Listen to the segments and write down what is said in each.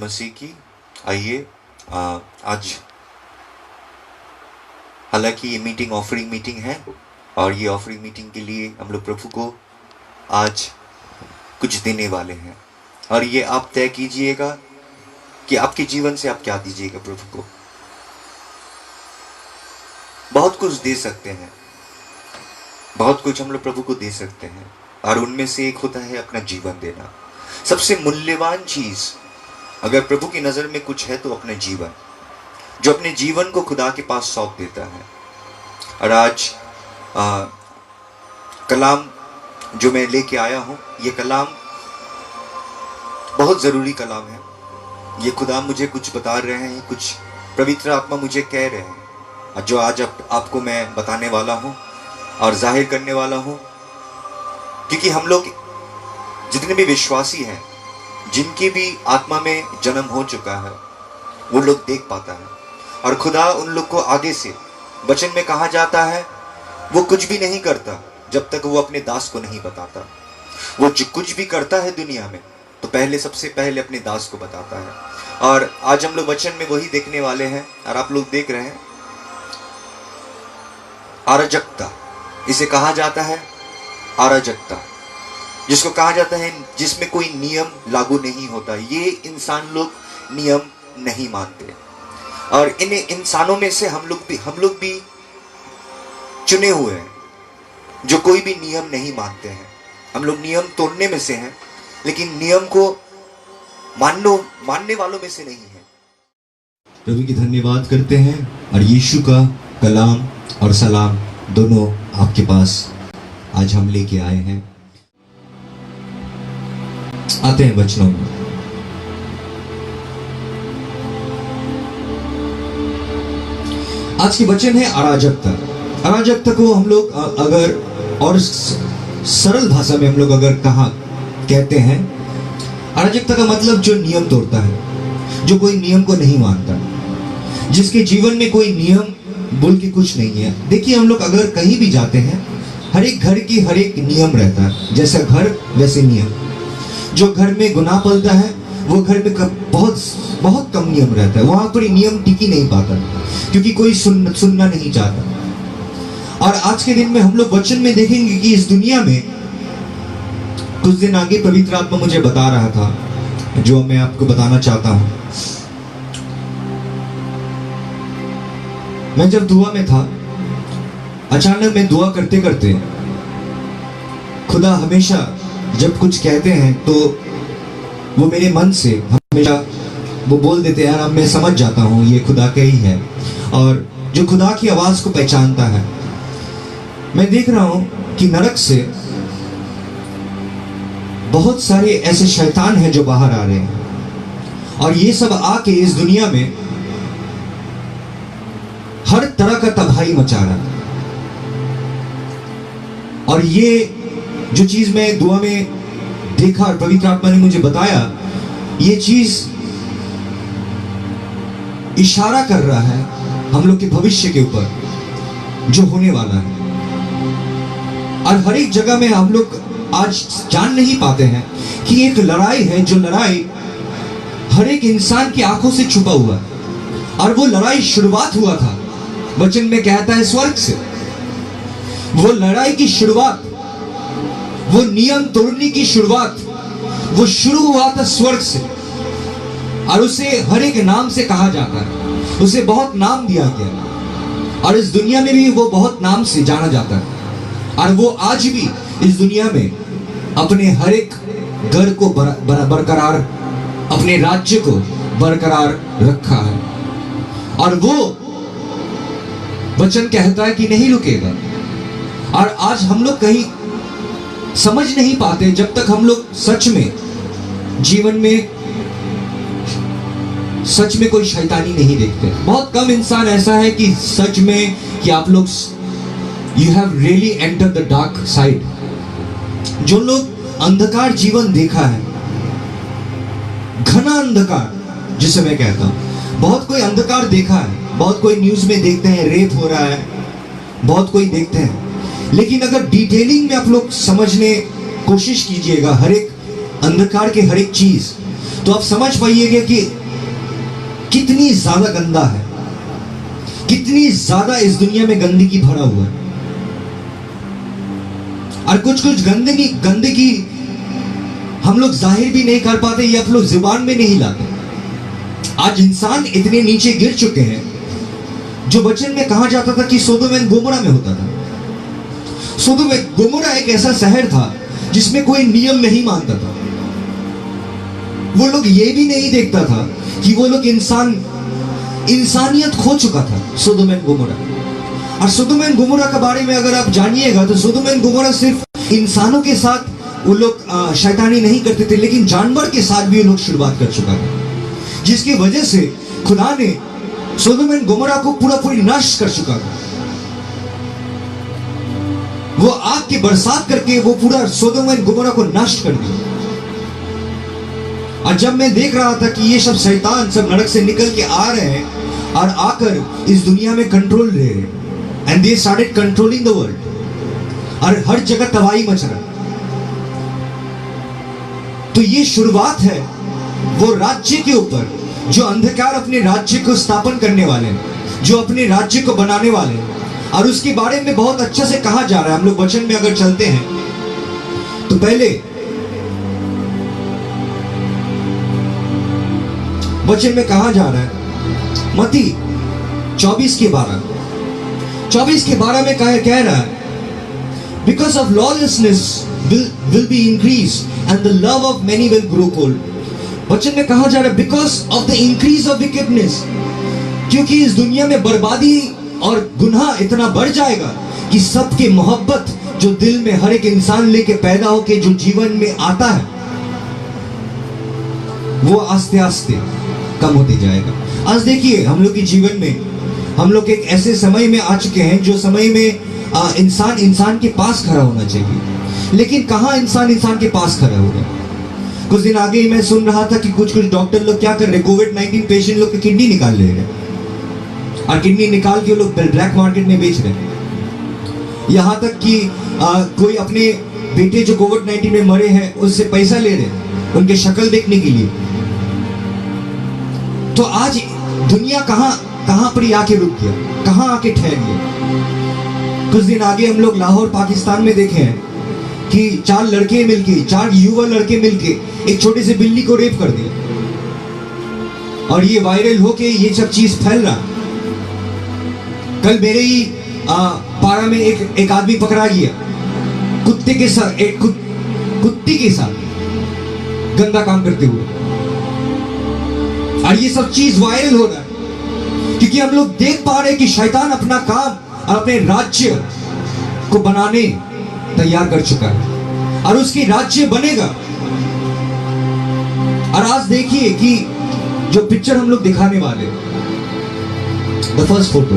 मसीह की। आइए आज हालांकि ये मीटिंग ऑफरिंग मीटिंग है और ये ऑफरिंग मीटिंग के लिए हम लोग प्रभु को आज कुछ देने वाले हैं और ये आप तय कीजिएगा कि आपके जीवन से आप क्या दीजिएगा प्रभु को। बहुत कुछ दे सकते हैं, बहुत कुछ हम लोग प्रभु को दे सकते हैं और उनमें से एक होता है अपना जीवन देना। सबसे मूल्यवान चीज अगर प्रभु की नजर में कुछ है तो अपने जीवन, जो अपने जीवन को खुदा के पास सौंप देता है। और आज कलाम जो मैं लेके आया हूं, ये कलाम बहुत जरूरी कलाम है। ये खुदा मुझे कुछ बता रहे हैं, कुछ पवित्र आत्मा मुझे कह रहे हैं, और जो आज आपको मैं बताने वाला हूं और जाहिर करने वाला हूं। क्योंकि हम लोग जितने भी विश्वासी हैं, जिनकी भी आत्मा में जन्म हो चुका है, वो लोग देख पाता है। और खुदा उन लोग को आगे से वचन में कहा जाता है वो कुछ भी नहीं करता जब तक वो अपने दास को नहीं बताता। वो जो कुछ भी करता है दुनिया में तो पहले सबसे पहले अपने दास को बताता है। और आज हम लोग वचन में वही देखने वाले हैं और आप लोग देख रहे हैं। अराजकता, इसे कहा जाता है अराजकता, जिसको कहा जाता है जिसमें कोई नियम लागू नहीं होता। ये इंसान लोग नियम नहीं मानते और इन इंसानों में से हम लोग भी चुने हुए हैं जो कोई भी नियम नहीं मानते हैं। हम लोग नियम तोड़ने में से हैं लेकिन नियम को मानने वालों में से नहीं है। प्रभु की धन्यवाद करते हैं और यीशु का कलाम और सलाम दोनों आपके पास आज हम लेके आए हैं। आते हैं वचनों में। आज की वचन है अराजकता। अराजकता को हम लोग अगर और सरल भाषा में हम लोग अगर कहते हैं, अराजकता का मतलब जो नियम तोड़ता है, जो कोई नियम को नहीं मानता, जिसके जीवन में कोई नियम बोल के कुछ नहीं है। देखिए, हम लोग अगर कहीं भी जाते हैं, हर एक घर की हर एक नियम रहता है। जैसा घर वैसे नियम। जो घर में गुनाह पलता है वो घर में बहुत कम नियम रहता है। वहां पर नियम टिक ही नहीं पाता क्योंकि कोई सुनना नहीं चाहता। और आज के दिन में हम लोग वचन में देखेंगे कि इस दुनिया में कुछ दिन आगे पवित्र आत्मा मुझे बता रहा था, जो मैं आपको बताना चाहता हूं। मैं जब दुआ में था, अचानक मैं दुआ करते करते खुदा हमेशा जब कुछ कहते हैं तो वो मेरे मन से हमेशा वो बोल देते हैं। अब मैं समझ जाता हूँ ये खुदा का ही है और जो खुदा की आवाज को पहचानता है। मैं देख रहा हूँ कि नरक से बहुत सारे ऐसे शैतान हैं जो बाहर आ रहे हैं और ये सब आके इस दुनिया में हर तरह का तबाही मचा रहा है। और ये जो चीज मैं दुआ में देखा और पवित्र आत्मा ने मुझे बताया, ये चीज इशारा कर रहा है हम लोग के भविष्य के ऊपर जो होने वाला है। और हर एक जगह में हम लोग आज जान नहीं पाते हैं कि एक लड़ाई है, जो लड़ाई हर एक इंसान की आंखों से छुपा हुआ है। और वो लड़ाई शुरुआत हुआ था, वचन में कहता है, स्वर्ग से। वो लड़ाई की शुरुआत, वो नियम तोड़ने की शुरुआत, वो शुरू हुआ था स्वर्ग से। और उसे हर एक नाम से कहा जाता है, उसे बहुत नाम दिया गया और इस दुनिया में भी वो बहुत नाम से जाना जाता है। और वो आज भी इस दुनिया में अपने हर एक घर को बरकरार, अपने राज्य को बरकरार रखा है। और वो वचन कहता है कि नहीं रुकेगा। और आज हम लोग कहीं समझ नहीं पाते जब तक हम लोग सच में जीवन में सच में कोई शैतानी नहीं देखते। बहुत कम इंसान ऐसा है कि सच में कि आप लोग you have really enter the dark side. जो लोग अंधकार जीवन देखा है, घना अंधकार जिसे मैं कहता हूं, बहुत कोई अंधकार देखा है। बहुत कोई न्यूज में देखते हैं रेप हो रहा है, बहुत कोई देखते हैं। लेकिन अगर डिटेलिंग में आप लोग समझने कोशिश कीजिएगा हर एक अंधकार के हर एक चीज, तो आप समझ पाइएगा कि कितनी ज्यादा गंदा है, कितनी ज्यादा इस दुनिया में गंदगी भरा हुआ है। और कुछ कुछ गंदगी हम लोग जाहिर भी नहीं कर पाते या आप लोग जुबान में नहीं लाते। आज इंसान इतने नीचे गिर चुके हैं, जो वचन में कहा जाता था कि सोदोम एंड गोमोरा में होता था। सोदोम एंड गोमोरा एक ऐसा शहर था जिसमें कोई नियम नहीं मानता था। वो लोग ये भी नहीं देखता था कि वो लोग इंसानियत खो चुका था सोदोम एंड गोमोरा। और सोदोम एंड गोमोरा के बारे में अगर आप जानिएगा तो सोदोम एंड गोमोरा सिर्फ इंसानों के साथ वो लोग शैतानी नहीं करते थे, लेकिन जानवर के साथ भी वो लोग शुरुआत कर चुका था, जिसकी वजह से खुदा ने सोदोम एंड गोमोरा को पूरी नष्ट कर चुका था। वो आग की बरसात करके वो पूरा सोदोम एंड गोमोरा को नष्ट कर दिया। और जब मैं देख रहा था कि ये सब शैतान सब नरक से निकल के आ रहे हैं और आकर इस दुनिया में कंट्रोल ले रहे हैं, and they started controlling the world, और हर जगह तबाही मच रहा है। तो ये शुरुआत है वो राज्य के ऊपर जो अंधकार अपने राज्य को स्थापन करने वाले हैं, जो अपने राज्य को बनाने वाले हैं। और उसके बारे में बहुत अच्छा से कहा जा रहा है। हम लोग वचन में अगर चलते हैं तो पहले वचन में कहा जा रहा है मत्ती 24:12 में कह रहा है, because of lawlessness will be increased and the love of many will grow cold। वचन में कहा जा रहा है because of the increase of wickedness, क्योंकि इस दुनिया में बर्बादी और गुनाह इतना बढ़ जाएगा कि सबके मोहब्बत जो दिल में हर एक इंसान लेके पैदा होके जो जीवन में आता है वो आस्ते आस्ते कम होते जाएगा। आज देखिए हम लोग के जीवन में हम लोग एक ऐसे समय में आ चुके हैं जो समय में इंसान के पास खड़ा होना चाहिए, लेकिन कहाँ इंसान के पास खड़ा हो गया। कुछ दिन आगे ही मैं सुन रहा था कि कुछ डॉक्टर लोग क्या कर रहे, कोविड-19 पेशेंट लोग की किडनी निकाल ले रहे हैं और किडनी निकाल के लोग ब्लैक मार्केट में बेच रहे हैं। यहाँ तक कि कोई अपने बेटे जो कोविड-19 में मरे हैं उससे पैसा ले रहे हैं उनके शक्ल देखने के लिए। तो आज दुनिया कहाँ पर आके रुक गया, कहाँ आके ठहर गया। कुछ दिन आगे हम लोग लाहौर पाकिस्तान में देखे हैं कि 4 युवा लड़के मिलके एक छोटे से बिल्ली को रेप कर दिया, और ये वायरल होके ये सब चीज फैल रहा। कल मेरे ही पारा में एक आदमी पकड़ा गया कुत्ते के साथ, एक कुत्ती के साथ गंदा काम करते हुए, और ये सब चीज वायरल हो रहा है क्योंकि हम लोग देख पा रहे हैं कि शैतान अपना काम और अपने राज्य को बनाने तैयार कर चुका है और उसकी राज्य बनेगा। और आज देखिए कि जो पिक्चर हम लोग दिखाने वाले, द फर्स्ट फोटो,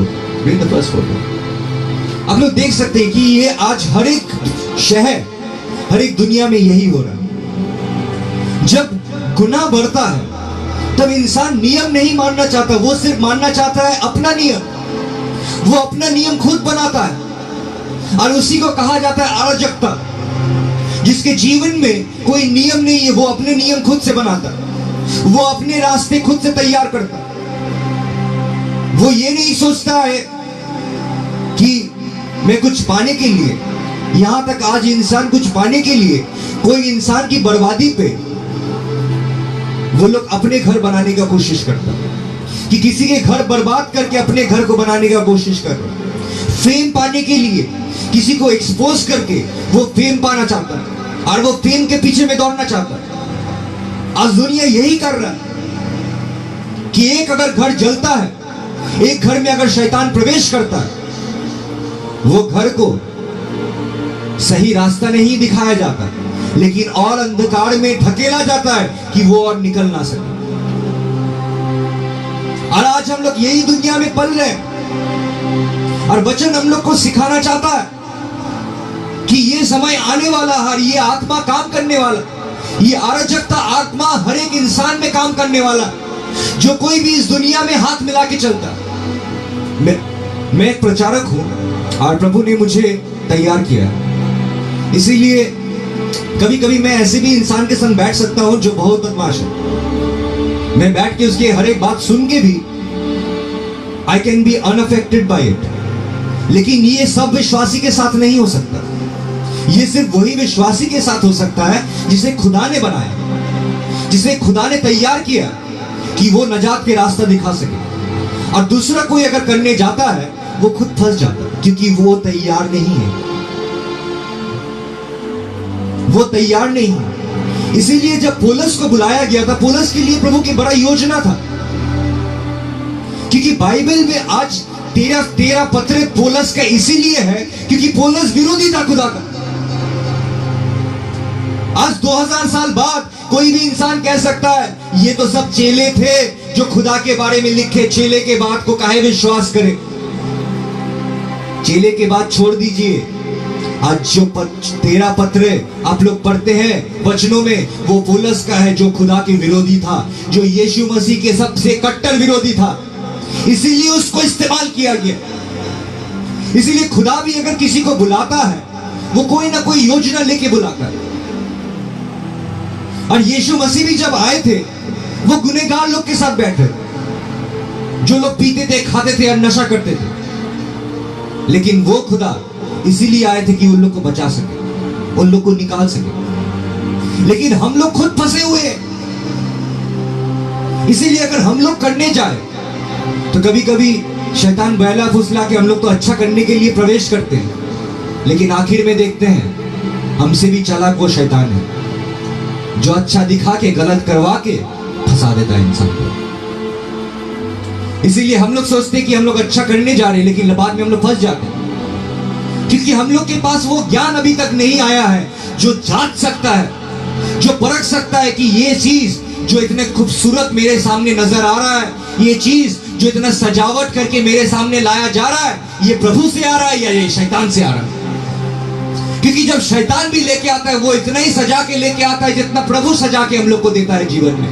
आप लोग देख सकते हैं कि ये आज हर एक शहर, हर एक दुनिया में यही हो रहा है। जब गुनाह बढ़ता है तब इंसान नियम नहीं मानना चाहता, वो सिर्फ मानना चाहता है अपना नियम। वो अपना नियम खुद बनाता है और उसी को कहा जाता है अराजकता। जिसके जीवन में कोई नियम नहीं है वो अपने नियम खुद से बनाता है, वो अपने रास्ते खुद से तैयार करता है। वो ये नहीं सोचता है कि मैं कुछ पाने के लिए, यहां तक आज इंसान कुछ पाने के लिए कोई इंसान की बर्बादी पे वो लोग अपने घर बनाने का कोशिश करता है कि किसी के घर बर्बाद करके अपने घर को बनाने का कोशिश कर रहा है। फेम पाने के लिए किसी को एक्सपोज करके वो फेम पाना चाहता है और वो फेम के पीछे में दौड़ना चाहता है। आज दुनिया यही कर रहा है कि एक अगर घर जलता है, एक घर में अगर शैतान प्रवेश करता है, वो घर को सही रास्ता नहीं दिखाया जाता, लेकिन और अंधकार में ढकेला जाता है कि वो और निकल ना सके। और आज हम लोग यही दुनिया में पल रहे हैं और वचन हम लोग को सिखाना चाहता है कि ये समय आने वाला है, ये आत्मा काम करने वाला, ये अराजकता आत्मा हर एक इंसान में काम करने वाला, जो कोई भी इस दुनिया में हाथ मिला के चलता। मैं एक प्रचारक हूं और प्रभु ने मुझे तैयार किया, इसीलिए कभी कभी मैं ऐसे भी इंसान के संग बैठ सकता हूं जो बहुत बदमाश है, मैं बैठ के उसकी हर एक बात सुन के भी I can be unaffected bye it. लेकिन ये सब विश्वासी के साथ नहीं हो सकता। ये सिर्फ वही विश्वासी के साथ हो सकता है जिसे खुदा ने बनाया, जिसे खुदा ने तैयार किया कि वो नजात के रास्ता दिखा सके। और दूसरा कोई अगर करने जाता है वो खुद फंस जाता है, क्योंकि वो तैयार नहीं है, वो तैयार नहीं है। इसीलिए जब पौलुस को बुलाया गया था, पौलुस के लिए प्रभु की बड़ा योजना था। क्योंकि बाइबल में आज 13 पत्र पौलुस का इसीलिए है क्योंकि पौलुस विरोधी था खुदा का। आज 2000 साल बाद कोई भी इंसान कह सकता है ये तो सब चेले थे जो खुदा के बारे में लिखे, चेले के बाद को काहे विश्वास करे। चेले के बाद छोड़ दीजिए, आज जो 13 पत्र आप लोग पढ़ते हैं वचनों में, वो पौलुस का है जो खुदा के विरोधी था, जो यीशु मसीह के सबसे कट्टर विरोधी था। इसीलिए उसको इस्तेमाल किया गया। इसीलिए खुदा भी अगर किसी को बुलाता है वो कोई ना कोई योजना लेके बुलाता है। और यीशु मसीह भी जब आए थे वो गुनहगार लोग के साथ बैठे, जो लोग पीते थे, खाते थे और नशा करते थे। लेकिन वो खुदा इसीलिए आए थे कि उन लोग को बचा सके, उन लोग को निकाल सके। लेकिन हम लोग खुद फंसे हुए हैं। इसीलिए अगर हम लोग करने जाए तो कभी कभी शैतान बहला फुसला के हम लोग तो अच्छा करने के लिए प्रवेश करते हैं, लेकिन आखिर में देखते हैं हमसे भी चालाक वो शैतान है जो अच्छा दिखा के गलत करवा के फंसा देता है इंसान को। इसीलिए हम लोग सोचते हैं कि हम लोग अच्छा करने जा रहे हैं, लेकिन बाद में हम लोग फंस जाते हैं, क्योंकि हम लोग के पास वो ज्ञान अभी तक नहीं आया है जो जांच सकता है, जो परख सकता है कि ये चीज जो इतने खूबसूरत मेरे सामने नजर आ रहा है, ये चीज जो इतना सजावट करके मेरे सामने लाया जा रहा है, ये प्रभु से आ रहा है या ये शैतान से आ रहा है। क्योंकि जब शैतान भी लेके आता है वो इतना ही सजा के लेके आता है जितना प्रभु सजा के हम लोग को देता है जीवन में।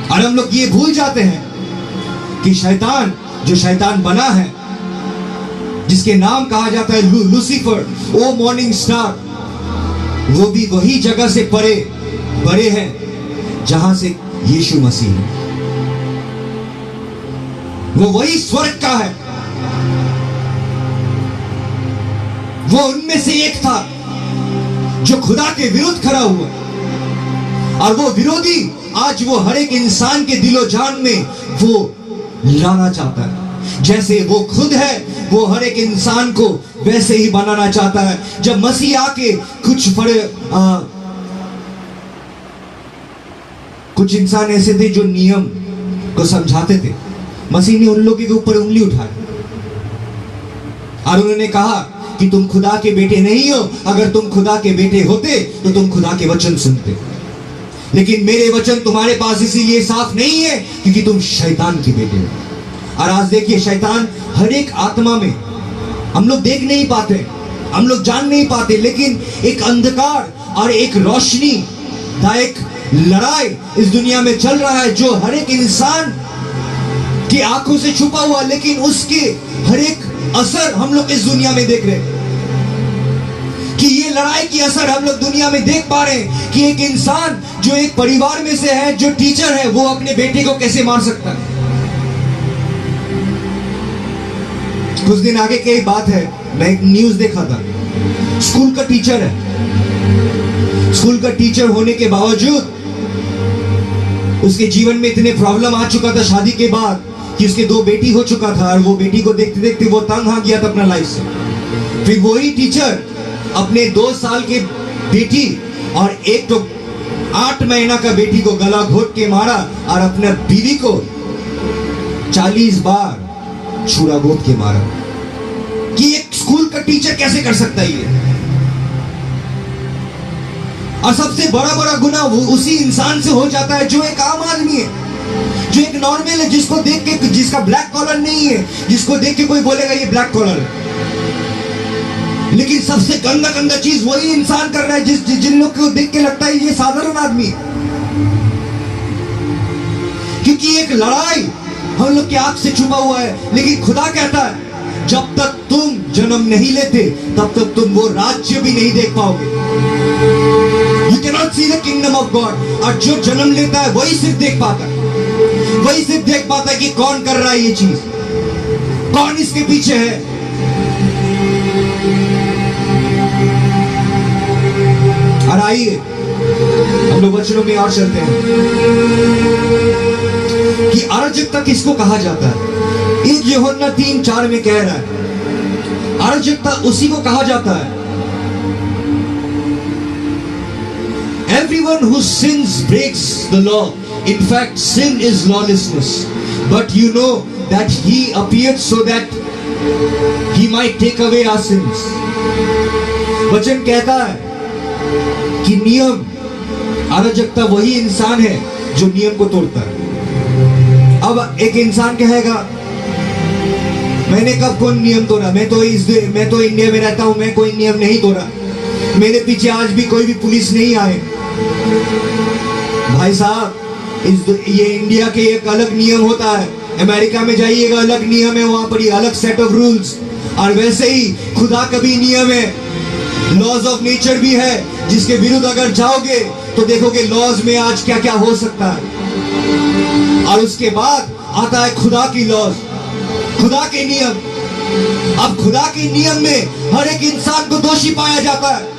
और हम लोग ये भूल जाते हैं कि शैतान, जो शैतान बना है, जिसके नाम कहा जाता है लूसीफर, ओ मॉर्निंग स्टार, वो भी वही जगह से बड़े हैं जहां से यीशु मसीह है। वो वही स्वर्ग का है, वो उनमें से एक था जो खुदा के विरुद्ध खड़ा हुआ, और वो विरोधी आज वो हर एक इंसान के दिलो जान में वो लाना चाहता है। जैसे वो खुद है वो हर एक इंसान को वैसे ही बनाना चाहता है। जब मसीह आके कुछ इंसान ऐसे थे जो नियम को समझाते थे, मसीह ने उन लोगों के ऊपर उंगली उठाई और उन्होंने कहा कि तुम खुदा के बेटे नहीं हो। अगर तुम खुदा के बेटे होते तो तुम खुदा के वचन सुनते, लेकिन मेरे वचन तुम्हारे पास इसीलिए साफ नहीं है क्योंकि तुम शैतान के बेटे हो। और आज देखिए शैतान हर एक आत्मा में, हम लोग देख नहीं पाते, हम लोग जान नहीं पाते, लेकिन एक अंधकार और एक रोशनी दायक लड़ाई इस दुनिया में चल रहा है, जो हर एक इंसान की आंखों से छुपा हुआ, लेकिन उसके हर एक असर हम लोग इस दुनिया में देख रहे हैं। कि ये लड़ाई की असर हम लोग दुनिया में देख पा रहे हैं कि एक इंसान जो एक परिवार में से है, जो टीचर है, वो अपने बेटे को कैसे मार सकता है। कुछ दिन आगे की बात है, मैं एक न्यूज देखा था, स्कूल का टीचर है, स्कूल का टीचर होने के बावजूद उसके जीवन में इतने प्रॉब्लम आ चुका था शादी के बाद कि उसके 2 बेटी हो चुका था, और वो बेटी को देखते देखते वो तंग आ गया था अपना लाइफ से। फिर वही टीचर अपने 2 साल के बेटी और एक तो 8 महीना का बेटी को गला घोट के मारा, और अपने बीवी को 40 बार छुरा घोट के मारा। कि एक स्कूल का टीचर कैसे कर सकता है ये? और सबसे बड़ा गुनाह वो उसी इंसान से हो जाता है जो एक आम आदमी है, जो एक नॉर्मल है, जिसको देख के, जिसका ब्लैक कॉलर नहीं है, जिसको देख के कोई बोलेगा ये ब्लैक कॉलर है। लेकिन सबसे गंदा चीज वही इंसान कर रहा है जिन लोग को देख के लगता है ये साधारण आदमी है। क्योंकि एक लड़ाई हम लोग की आंख से छुपा हुआ है, लेकिन खुदा कहता है जब तक तुम जन्म नहीं लेते तब तक तुम वो राज्य भी नहीं देख पाओगे। You cannot see the kingdom of God. और जो जन्म लेता है वही सिर्फ देख पाता है, वही सिर्फ देख पाता है कि कौन कर रहा है ये चीज, कौन इसके पीछे है। और आइए हम लोग वचनों में और चलते हैं कि अराजकता किसको कहा जाता है। एक यूहन्ना 3:4 में कह रहा है अराजकता उसी को कहा जाता है। Everyone who sins breaks the law. In fact, sin is lawlessness. But you know that he appeared so that he might take away our sins. वचन कहता है कि नियम, अराजकता वही इंसान है जो नियम को तोड़ता है। अब एक इंसान कहेगा मैंने कब कौन नियम तोड़ा, मैं तो इंडिया में रहता हूं, मैं कोई नियम नहीं तोड़ा, मेरे पीछे आज भी कोई भी पुलिस नहीं आए। भाई साहब, ये इंडिया के एक अलग नियम होता है, अमेरिका में जाइएगा अलग नियम है, वहां पर ये अलग सेट ऑफ रूल्स। और वैसे ही खुदा का भी नियम है, लॉज ऑफ नेचर भी है, जिसके विरुद्ध अगर जाओगे तो देखोगे लॉज में आज क्या क्या हो सकता है। और उसके बाद आता है खुदा की लॉज, खुदा के नियम। अब खुदा के नियम में हर एक इंसान को दोषी पाया जाता है।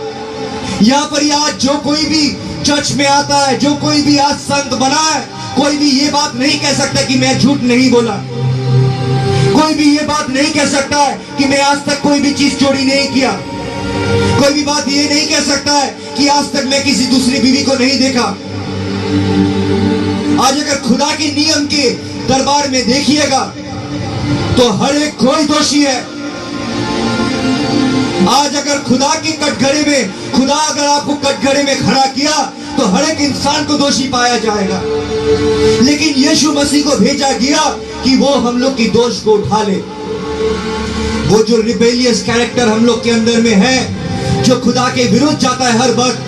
यहाँ पर आज जो कोई भी चर्च में आता है, जो कोई भी आज संत बना है, कोई भी ये बात नहीं कह सकता कि मैं झूठ नहीं बोला, कोई भी ये बात नहीं कह सकता है कि मैं आज तक कोई भी चीज चोरी नहीं किया, कोई भी बात ये नहीं कह सकता है कि आज तक मैं किसी दूसरी बीवी को नहीं देखा। आज अगर खुदा के नियम के दरबार में देखिएगा तो हर एक कोई दोषी है। आज अगर खुदा के कटघरे में, खुदा अगर आपको कटघरे में खड़ा किया तो हर एक इंसान को दोषी पाया जाएगा। लेकिन यीशु मसीह को भेजा गया कि वो हम लोग की दोष को उठा ले। वो जो रिबेलियस कैरेक्टर हम लोग के अंदर में है, जो खुदा के विरुद्ध जाता है हर वक्त,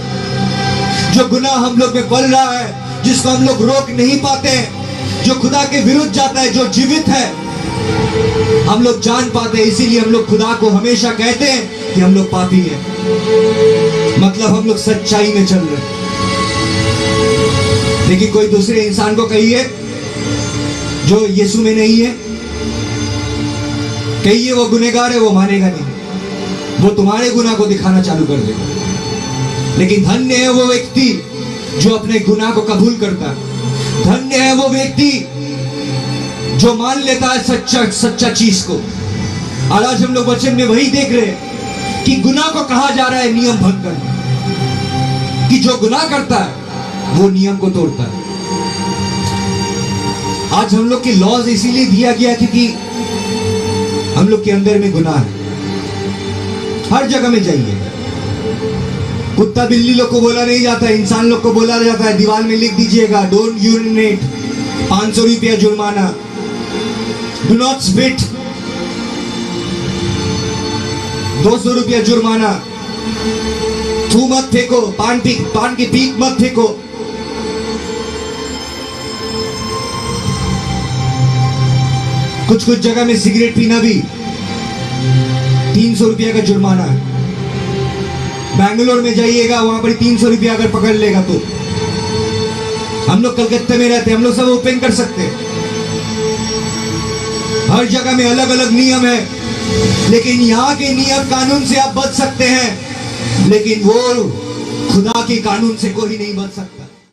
जो गुनाह हम लोग में पल रहा है, जिसको हम लोग रोक नहीं पाते, जो खुदा के विरुद्ध जाता है, जो जीवित है, हम लोग जान पाते हैं। इसीलिए हम लोग खुदा को हमेशा कहते हैं कि हम लोग पापी हैं, मतलब हम लोग सच्चाई में चल रहे हैं। लेकिन कोई दूसरे इंसान को कहिए जो यीशु में नहीं है, कहिए वो गुनहगार है, वो मानेगा नहीं, वो तुम्हारे गुनाह को दिखाना चालू कर देगा। लेकिन धन्य है वो व्यक्ति जो अपने गुनाह को कबूल करता है, धन्य है वो व्यक्ति जो मान लेता है सच्चा चीज को। और आज हम लोग वचन में वही देख रहे हैं कि गुनाह को कहा जा रहा है नियम भंग करना, कि जो गुनाह करता है वो नियम को तोड़ता है। आज हम लोग के लॉज इसीलिए दिया गया क्योंकि हम लोग के अंदर में गुनाह है। हर जगह में जाइए, कुत्ता बिल्ली लोग को बोला नहीं जाता है, इंसान लोग को बोला जाता है। दीवार में लिख दीजिएगा डोंट यूरिनेट, 500 रुपया जुर्माना, डू नॉट स्पिट, 200 रुपया जुर्माना, थू मत फेंको, पान की पीक मत फेंको। कुछ जगह में सिगरेट पीना भी 300 रुपया का जुर्माना है। बैंगलोर में जाइएगा, वहां पर 300 रुपया अगर पकड़ लेगा तो। हम लोग कलकत्ते में रहते हैं, हम लोग सब ओपन कर सकते हैं। हर जगह में अलग अलग नियम है, लेकिन यहाँ के नियम कानून से आप बच सकते हैं, लेकिन वो खुदा के कानून से कोई नहीं बच सकता।